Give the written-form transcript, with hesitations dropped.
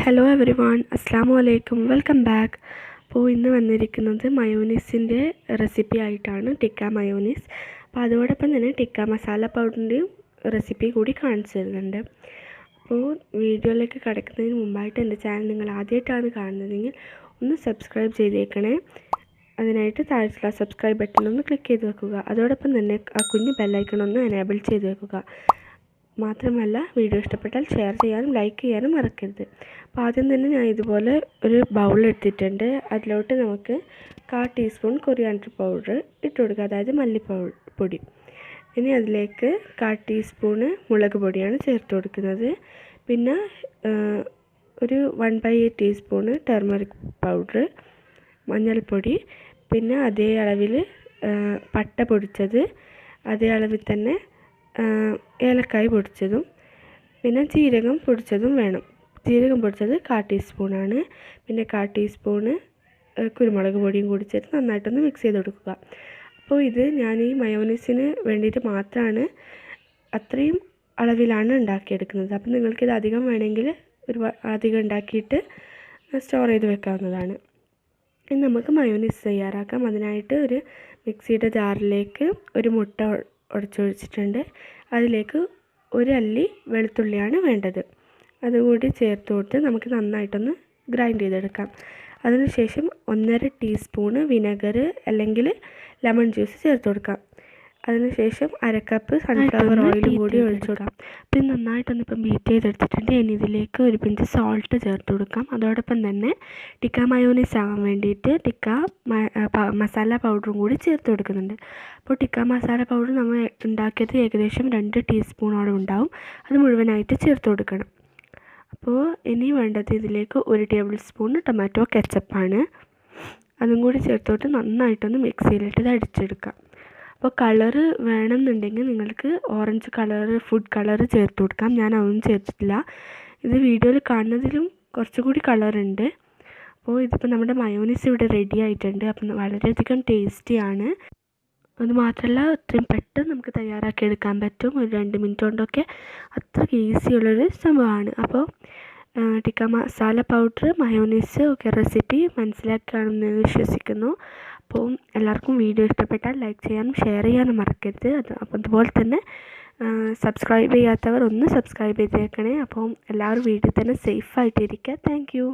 Hello every one, അസ്സാം വലൈക്കും, welcome back. അപ്പോൾ ഇന്ന് വന്നിരിക്കുന്നത് മയോനീസിൻ്റെ റെസിപ്പി ആയിട്ടാണ്, ടിക്ക മയോനീസ്. അപ്പോൾ അതോടൊപ്പം തന്നെ ടിക്ക മസാല പൗഡറിൻ്റെയും റെസിപ്പി കൂടി കാണിച്ചു തരുന്നുണ്ട്. അപ്പോൾ വീഡിയോയിലേക്ക് കടക്കുന്നതിന് മുമ്പായിട്ട് എൻ്റെ ചാനൽ നിങ്ങൾ ആദ്യമായിട്ടാണ് കാണുന്നതെങ്കിൽ ഒന്ന് സബ്സ്ക്രൈബ് ചെയ്തേക്കണേ. അതിനായിട്ട് താഴത്തുള്ള സബ്സ്ക്രൈബ് ബട്ടൺ ഒന്ന് ക്ലിക്ക് ചെയ്ത് വെക്കുക. അതോടൊപ്പം തന്നെ ആ കുഞ്ഞ് ബെല്ലൈക്കൺ ഒന്ന് എനേബിൾ ചെയ്ത് വെക്കുക. മാത്രമല്ല, വീഡിയോ ഇഷ്ടപ്പെട്ടാൽ ഷെയർ ചെയ്യാനും ലൈക്ക് ചെയ്യാനും മറക്കരുത്. അപ്പോൾ ആദ്യം തന്നെ ഞാൻ ഇതുപോലെ ഒരു ബൗൾ എടുത്തിട്ടുണ്ട്. അതിലോട്ട് നമുക്ക് 1/4 ടീസ്പൂൺ കൊറിയാണ്ടർ പൗഡർ ഇട്ട് കൊടുക്കുക, അതായത് മല്ലിപ്പൊടി. ഇനി അതിലേക്ക് 1/4 ടീസ്പൂണ് മുളക് പൊടിയാണ് ചേർത്ത് കൊടുക്കുന്നത്. പിന്നെ ഒരു 1/8 ടീസ്പൂണ് ടർമറിക് പൗഡർ, മഞ്ഞൾപ്പൊടി. പിന്നെ അതേ അളവിൽ പട്ട പൊടിച്ചത്, അതേ അളവിൽ തന്നെ ഏലക്കായ് പൊടിച്ചതും, പിന്നെ ജീരകം പൊടിച്ചതും വേണം. ജീരകം പൊടിച്ചത് 1/4 ടീസ്പൂണാണ്. പിന്നെ 1/4 ടീസ്പൂണ് കുരുമുളക് പൊടിയും കൂടി ചേർത്ത് നന്നായിട്ടൊന്ന് മിക്സ് ചെയ്ത് കൊടുക്കുക. അപ്പോൾ ഇത് ഞാൻ ഈ മയോനീസിന് വേണ്ടിയിട്ട് മാത്രമാണ് അത്രയും അളവിലാണ് ഉണ്ടാക്കിയെടുക്കുന്നത്. അപ്പോൾ നിങ്ങൾക്കിത് അധികം വേണമെങ്കിൽ അധികം ഉണ്ടാക്കിയിട്ട് സ്റ്റോർ ചെയ്ത് വെക്കാവുന്നതാണ്. ഇനി നമുക്ക് മയോനീസ് തയ്യാറാക്കാം. അതിനായിട്ട് ഒരു മിക്സിയുടെ ജാറിലേക്ക് ഒരു മുട്ട ഉടച്ചൊഴിച്ചിട്ടുണ്ട്. അതിലേക്ക് ഒരു അല്ലി വെളുത്തുള്ളിയാണ് വേണ്ടത്. അതുകൂടി ചേർത്ത് കൊടുത്ത് നമുക്ക് നന്നായിട്ടൊന്ന് ഗ്രൈൻഡ് ചെയ്തെടുക്കാം. അതിനുശേഷം 1.5 ടീസ്പൂണ് വിനെഗർ അല്ലെങ്കിൽ ലെമൺ ജ്യൂസ് ചേർത്ത് കൊടുക്കാം. അതിനുശേഷം 1/2 കപ്പ് സൺഫ്ലവർ ഓയിലും കൂടി ഒഴിച്ചു കൊടുക്കാം. പിന്നെ നന്നായിട്ടൊന്നിപ്പം ബീറ്റ് ചെയ്തെടുത്തിട്ടുണ്ട്. ഇനി ഇതിലേക്ക് ഒരു പിഞ്ച് സോൾട്ട് ചേർത്ത് കൊടുക്കാം. അതോടൊപ്പം തന്നെ ടിക്ക മയോനീസ് ആവാൻ വേണ്ടിയിട്ട് ടിക്ക മസാല പൗഡറും കൂടി ചേർത്ത് കൊടുക്കുന്നുണ്ട്. അപ്പോൾ ടിക്ക മസാല പൗഡർ നമ്മൾ ഉണ്ടാക്കിയത് ഏകദേശം 2 ടീസ്പൂണോളം ഉണ്ടാവും. അത് മുഴുവനായിട്ട് ചേർത്ത് കൊടുക്കണം. അപ്പോൾ ഇനി വേണ്ടത് ഇതിലേക്ക് 1 ടേബിൾ സ്പൂൺ ടൊമാറ്റോ കെച്ചപ്പാണ്. അതും കൂടി ചേർത്തോട്ട് നന്നായിട്ടൊന്ന് മിക്സിയിലിട്ട് അടിച്ചെടുക്കാം. അപ്പോൾ കളറ് വേണമെന്നുണ്ടെങ്കിൽ നിങ്ങൾക്ക് ഓറഞ്ച് കളറ്, ഫുഡ് കളറ് ചേർത്ത് കൊടുക്കാം. ഞാൻ അതൊന്നും ചേർത്തിട്ടില്ല. ഇത് വീഡിയോയിൽ കാണുന്നതിലും കുറച്ചുകൂടി കളറുണ്ട്. അപ്പോൾ ഇതിപ്പോൾ നമ്മുടെ മയോനീസ് ഇവിടെ റെഡി ആയിട്ടുണ്ട്. അപ്പം വളരെയധികം ടേസ്റ്റിയാണ്. അതുമാത്രമല്ല, അത്രയും പെട്ടെന്ന് നമുക്ക് തയ്യാറാക്കി എടുക്കാൻ പറ്റും. ഒരു 2 മിനിറ്റ് കൊണ്ടൊക്കെ അത്രയ്ക്ക് ഈസിയുള്ളൊരു സംഭവമാണ്. അപ്പോൾ ടിക്ക മസാല പൗഡർ, മയോനീസ് ഒക്കെ റെസിപ്പി മനസ്സിലാക്കുകയാണെന്ന് വിശ്വസിക്കുന്നു. അപ്പോൾ എല്ലാവർക്കും വീഡിയോ ഇഷ്ടപ്പെട്ടാൽ ലൈക്ക് ചെയ്യാനും ഷെയർ ചെയ്യാനും മറക്കരുത്. അപ്പോൾ അതുപോലെ തന്നെ സബ്സ്ക്രൈബ് ചെയ്യാത്തവർ ഒന്ന് സബ്സ്ക്രൈബ് ചെയ്തേക്കണേ. അപ്പം എല്ലാവരും വീട്ടിൽ തന്നെ സേഫായിട്ടിരിക്കുക. Thank you.